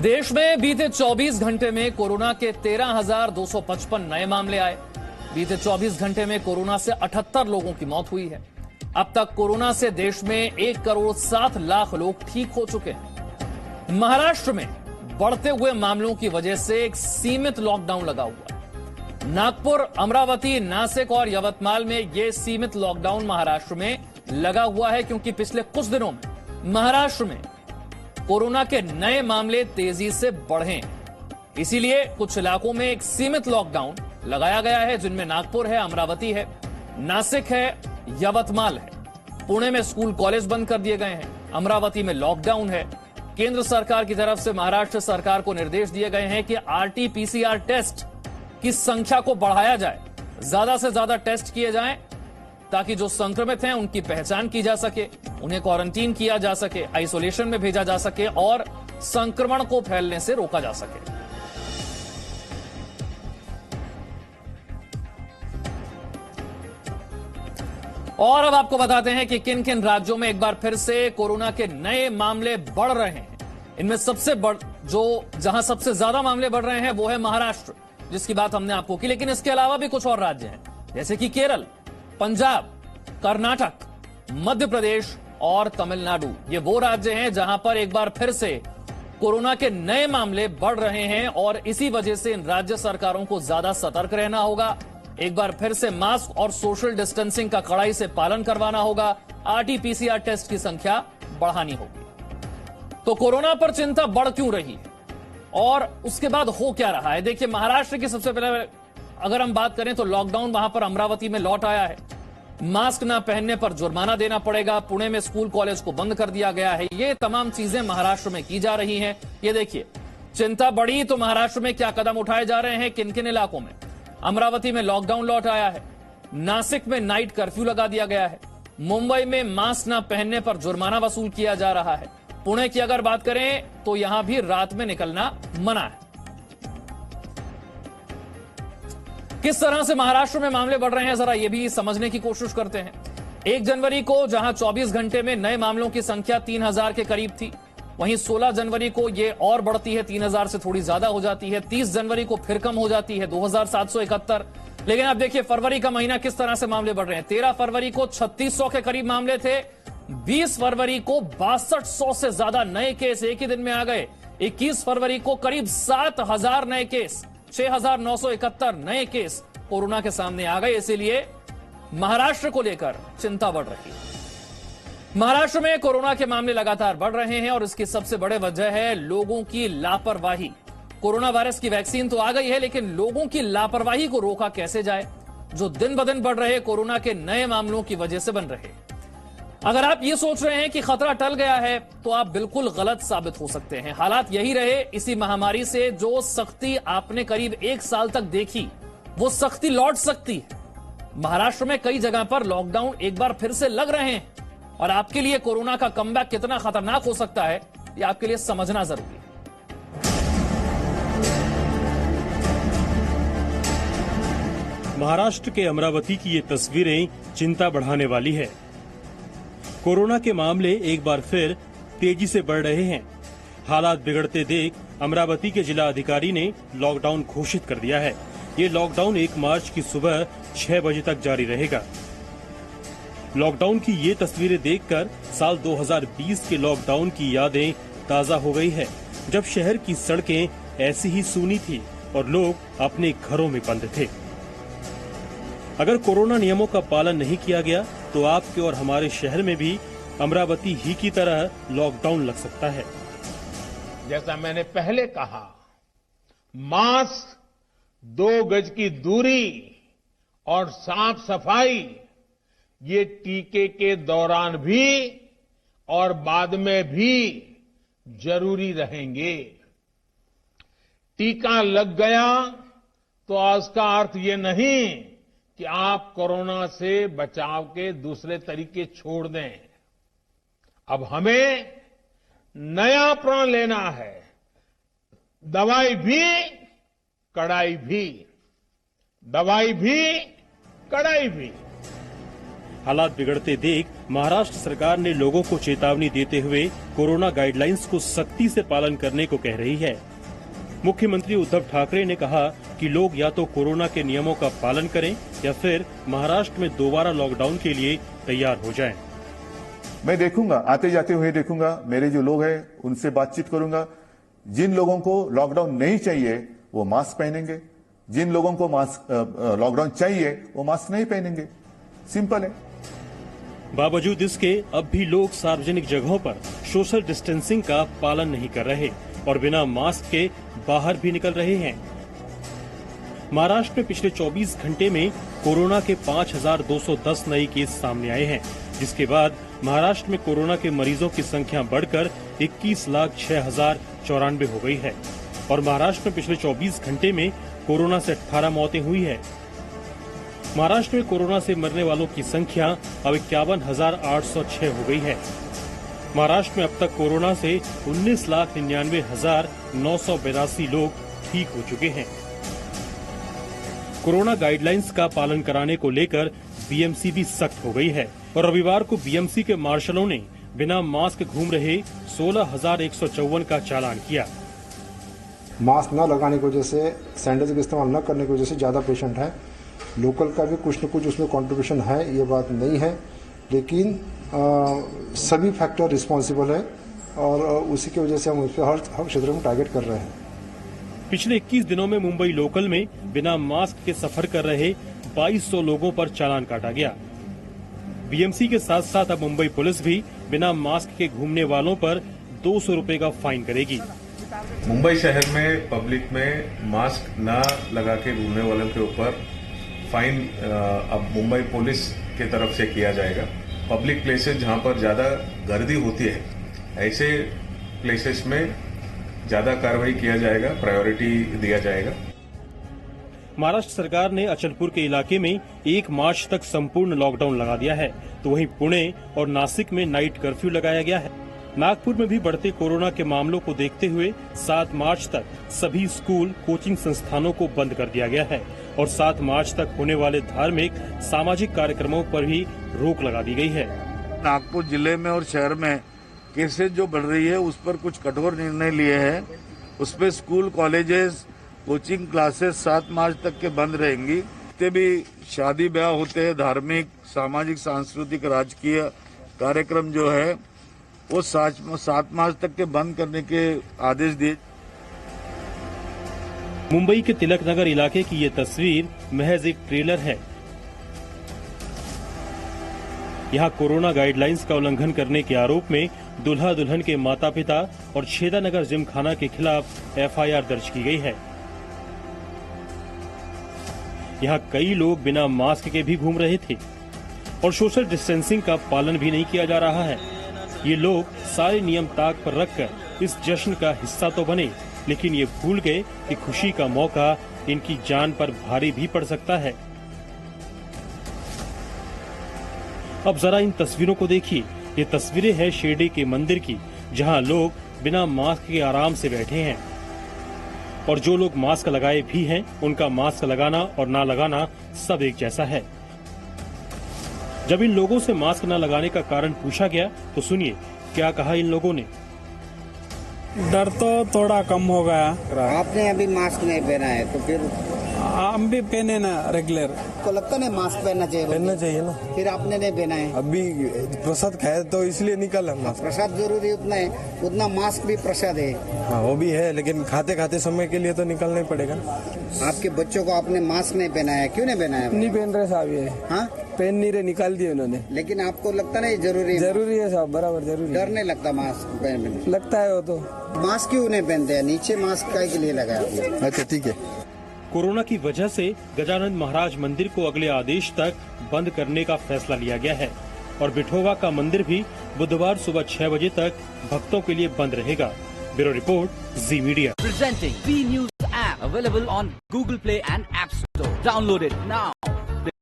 देश में बीते 24 घंटे में कोरोना के 13,255 नए मामले आए। बीते 24 घंटे में कोरोना से 78 लोगों की मौत हुई है। अब तक कोरोना से देश में 1,07,00,000 लोग ठीक हो चुके हैं। महाराष्ट्र में बढ़ते हुए मामलों की वजह से एक सीमित लॉकडाउन लगा हुआ है। नागपुर, अमरावती, नासिक और यवतमाल में यह सीमित लॉकडाउन महाराष्ट्र में लगा हुआ है, क्योंकि पिछले कुछ दिनों में महाराष्ट्र में कोरोना के नए मामले तेजी से बढ़े हैं। इसीलिए कुछ इलाकों में एक सीमित लॉकडाउन लगाया गया है, जिनमें नागपुर है, अमरावती है, नासिक है, यवतमाल है। पुणे में स्कूल कॉलेज बंद कर दिए गए हैं। अमरावती में लॉकडाउन है। केंद्र सरकार की तरफ से महाराष्ट्र सरकार को निर्देश दिए गए हैं कि आरटी-पीसीआर टेस्ट की संख्या को बढ़ाया जाए, ज्यादा से ज्यादा टेस्ट किए जाएं, ताकि जो संक्रमित हैं उनकी पहचान की जा सके, उन्हें क्वारंटीन किया जा सके, आइसोलेशन में भेजा जा सके और संक्रमण को फैलने से रोका जा सके। और अब आपको बताते हैं कि किन किन राज्यों में एक बार फिर से कोरोना के नए मामले बढ़ रहे हैं। इनमें जहां सबसे ज्यादा मामले बढ़ रहे हैं वो है महाराष्ट्र, जिसकी बात हमने आपको की। लेकिन इसके अलावा भी कुछ और राज्य हैं, जैसे कि केरल, पंजाब, कर्नाटक, मध्य प्रदेश और तमिलनाडु। ये वो राज्य हैं जहां पर एक बार फिर से कोरोना के नए मामले बढ़ रहे हैं और इसी वजह से इन राज्य सरकारों को ज्यादा सतर्क रहना होगा। एक बार फिर से मास्क और सोशल डिस्टेंसिंग का कड़ाई से पालन करवाना होगा। आरटी-पीसीआर टेस्ट की संख्या बढ़ानी होगी। तो कोरोना पर चिंता बढ़ क्यों रही है और उसके बाद हो क्या रहा है? देखिए, महाराष्ट्र की सबसे पहले अगर हम बात करें तो लॉकडाउन वहां पर अमरावती में लौट आया है। मास्क न पहनने पर जुर्माना देना पड़ेगा। पुणे में स्कूल कॉलेज को बंद कर दिया गया है। ये तमाम चीजें महाराष्ट्र में की जा रही हैं। ये देखिए, चिंता बढ़ी तो महाराष्ट्र में क्या कदम उठाए जा रहे हैं, किन किन इलाकों में। अमरावती में लॉकडाउन लौट आया है। नासिक में नाइट कर्फ्यू लगा दिया गया है। मुंबई में मास्क न पहनने पर जुर्माना वसूल किया जा रहा है। पुणे की अगर बात करें तो यहां भी रात में निकलना मना है। किस तरह से महाराष्ट्र में मामले बढ़ रहे हैं, जरा ये भी समझने की कोशिश करते हैं। 1 जनवरी को जहां 24 घंटे में नए मामलों की संख्या 3,000 के करीब थी, वहीं 16 जनवरी को ये और बढ़ती है, 3,000 से थोड़ी ज्यादा हो जाती है। 30 जनवरी को फिर कम हो जाती है, 2,771। लेकिन अब देखिए फरवरी का महीना किस तरह से मामले बढ़ रहे हैं। 13 फरवरी को 3,600 के करीब मामले थे। 20 फरवरी को 6,200 से ज्यादा नए केस एक ही दिन में आ गए। 21 फरवरी को करीब 7,000 नए केस, 6,971 नए केस कोरोना के सामने आ गए। इसीलिए महाराष्ट्र को लेकर चिंता बढ़ रही है। महाराष्ट्र में कोरोना के मामले लगातार बढ़ रहे हैं और इसकी सबसे बड़ी वजह है लोगों की लापरवाही। कोरोना वायरस की वैक्सीन तो आ गई है, लेकिन लोगों की लापरवाही को रोका कैसे जाए, जो दिन ब दिन बढ़ रहे कोरोना के नए मामलों की वजह से बन रहे। अगर आप ये सोच रहे हैं कि खतरा टल गया है तो आप बिल्कुल गलत साबित हो सकते हैं। हालात यही रहे। इसी महामारी से जो सख्ती आपने करीब 1 साल तक देखी, वो सख्ती लौट सकती है। महाराष्ट्र में कई जगह पर लॉकडाउन एक बार फिर से लग रहे हैं और आपके लिए कोरोना का कमबैक कितना खतरनाक हो सकता है, ये आपके लिए समझना जरूरी है। महाराष्ट्र के अमरावती की ये तस्वीरें चिंता बढ़ाने वाली है। कोरोना के मामले एक बार फिर तेजी से बढ़ रहे हैं। हालात बिगड़ते देख अमरावती के जिला अधिकारी ने लॉकडाउन घोषित कर दिया है। ये लॉकडाउन 1 मार्च की सुबह 6 बजे तक जारी रहेगा। लॉकडाउन की ये तस्वीरें देखकर साल 2020 के लॉकडाउन की यादें ताजा हो गई है, जब शहर की सड़कें ऐसी ही सूनी थी और लोग अपने घरों में बंद थे। अगर कोरोना नियमों का पालन नहीं किया गया तो आपके और हमारे शहर में भी अमरावती ही की तरह लॉकडाउन लग सकता है। जैसा मैंने पहले कहा, मास्क, 2 गज की दूरी और साफ सफाई, ये टीके के दौरान भी और बाद में भी जरूरी रहेंगे। टीका लग गया तो इसका अर्थ ये नहीं कि आप कोरोना से बचाव के दूसरे तरीके छोड़ दें। अब हमें नया प्रण लेना है। दवाई भी, कड़ाई भी। दवाई भी, कड़ाई भी। हालात बिगड़ते देख महाराष्ट्र सरकार ने लोगों को चेतावनी देते हुए कोरोना गाइडलाइंस को सख्ती से पालन करने को कह रही है। मुख्यमंत्री उद्धव ठाकरे ने कहा कि लोग या तो कोरोना के नियमों का पालन करें या फिर महाराष्ट्र में दोबारा लॉकडाउन के लिए तैयार हो जाएं। मैं देखूंगा, आते जाते हुए देखूंगा, मेरे जो लोग हैं उनसे बातचीत करूंगा। जिन लोगों को लॉकडाउन नहीं चाहिए वो मास्क पहनेंगे, जिन लोगों को लॉकडाउन चाहिए वो मास्क नहीं पहनेंगे। सिंपल है। बावजूद इसके अब भी लोग सार्वजनिक जगहों पर सोशल डिस्टेंसिंग का पालन नहीं कर रहे और बिना मास्क के बाहर भी निकल रहे हैं। महाराष्ट्र में पिछले 24 घंटे में कोरोना के 5,210 नए केस सामने आए हैं, जिसके बाद महाराष्ट्र में कोरोना के मरीजों की संख्या बढ़कर 21,06,094 हो गई है और महाराष्ट्र में पिछले 24 घंटे में कोरोना से 18 मौतें हुई है। महाराष्ट्र में कोरोना से मरने वालों की संख्या अब 51,806 हो गई है। महाराष्ट्र में अब तक कोरोना से 19,99,982 लोग ठीक हो चुके हैं। कोरोना गाइडलाइंस का पालन कराने को लेकर बीएमसी भी सख्त हो गई है और रविवार को बीएमसी के मार्शलों ने बिना मास्क घूम रहे 16,154 का चालान किया। मास्क न लगाने की वजह से, सैनिटाइजर का इस्तेमाल न करने की वजह से ज़्यादा पेशेंट है। लोकल का भी कुछ न कुछ उसमें कंट्रीब्यूशन है, ये बात नहीं है, लेकिन सभी फैक्टर रिस्पॉन्सिबल है और उसी की वजह से हम उस पर हर क्षेत्र में टारगेट कर रहे हैं। पिछले 21 दिनों में मुंबई लोकल में बिना मास्क के सफर कर रहे 2200 लोगों पर चालान काटा गया। बीएमसी के साथ साथ अब मुंबई पुलिस भी बिना मास्क के घूमने वालों पर 200 रुपए का फाइन करेगी। मुंबई शहर में पब्लिक में मास्क न लगा के घूमने वालों के ऊपर फाइन अब मुंबई पुलिस की तरफ से किया जाएगा। पब्लिक प्लेसेस जहां पर ज्यादा गर्दी होती है, ऐसे प्लेसेस में ज्यादा कार्रवाई किया जाएगा, प्रायोरिटी दिया जाएगा। महाराष्ट्र सरकार ने अचलपुर के इलाके में 1 मार्च तक संपूर्ण लॉकडाउन लगा दिया है, तो वहीं पुणे और नासिक में नाइट कर्फ्यू लगाया गया है। नागपुर में भी बढ़ते कोरोना के मामलों को देखते हुए 7 मार्च तक सभी स्कूल, कोचिंग संस्थानों को बंद कर दिया गया है और 7 मार्च तक होने वाले धार्मिक, सामाजिक कार्यक्रमों पर भी रोक लगा दी गई है। नागपुर जिले में और शहर में केसेस जो बढ़ रही है उस पर कुछ कठोर निर्णय लिए हैं। उस पर स्कूल, कॉलेजेस, कोचिंग क्लासेस 7 मार्च तक के बंद रहेंगी। जितने भी शादी ब्याह होते हैं, धार्मिक, सामाजिक, सांस्कृतिक, राजकीय कार्यक्रम जो है वो 7 मार्च तक के बंद करने के आदेश दिए। मुंबई के तिलक नगर इलाके की ये तस्वीर महज एक ट्रेलर है। यहाँ कोरोना गाइडलाइंस का उल्लंघन करने के आरोप में दुल्हा दुल्हन के माता पिता और छेदा नगर जिमखाना के खिलाफ एफआईआर दर्ज की गई है। यहाँ कई लोग बिना मास्क के भी घूम रहे थे और सोशल डिस्टेंसिंग का पालन भी नहीं किया जा रहा है। ये लोग सारे नियम ताक पर रखकर इस जश्न का हिस्सा तो बने, लेकिन ये भूल गए कि खुशी का मौका इनकी जान पर भारी भी पड़ सकता है। अब जरा इन तस्वीरों को देखिए। ये तस्वीरें हैं शिरडी के मंदिर की, जहां लोग बिना मास्क के आराम से बैठे हैं और जो लोग मास्क लगाए भी हैं, उनका मास्क लगाना और ना लगाना सब एक जैसा है। जब इन लोगों से मास्क न लगाने का कारण पूछा गया तो सुनिए क्या कहा इन लोगों ने। डर तो थोड़ा कम हो गया। आपने अभी मास्क नहीं पहना है तो फिर हम भी पहने ना रेगुलर। को लगता नहीं मास्क पहनना चाहिए? पहनना चाहिए ना। फिर आपने नहीं पहना है? अभी प्रसाद खाए तो इसलिए निकला मास्क। प्रसाद जरूरी उतना है, उतना मास्क भी प्रसाद है। हाँ वो भी है, लेकिन खाते खाते समय के लिए तो निकलना ही पड़ेगा। आपके बच्चों को आपने मास्क नहीं पहना है, क्यों नहीं पहना है? नहीं पहन रहे साहब, ये हाँ पहन नहीं रहे, निकाल दिए उन्होंने। लेकिन आपको लगता नहीं जरूरी है? जरूरी है साहब, बराबर जरूरी। डर नहीं लगता मास्क पहनने? लगता है वो तो। मास्क क्यों नहीं पहनते हैं? नीचे मास्क के लिए लगाया। अच्छा ठीक है। कोरोना की वजह से गजानन महाराज मंदिर को अगले आदेश तक बंद करने का फैसला लिया गया है और बिठोवा का मंदिर भी बुधवार सुबह 6 बजे तक भक्तों के लिए बंद रहेगा। Bureau report, ji media. Presenting B News app available on Google Play and App Store. Download it now.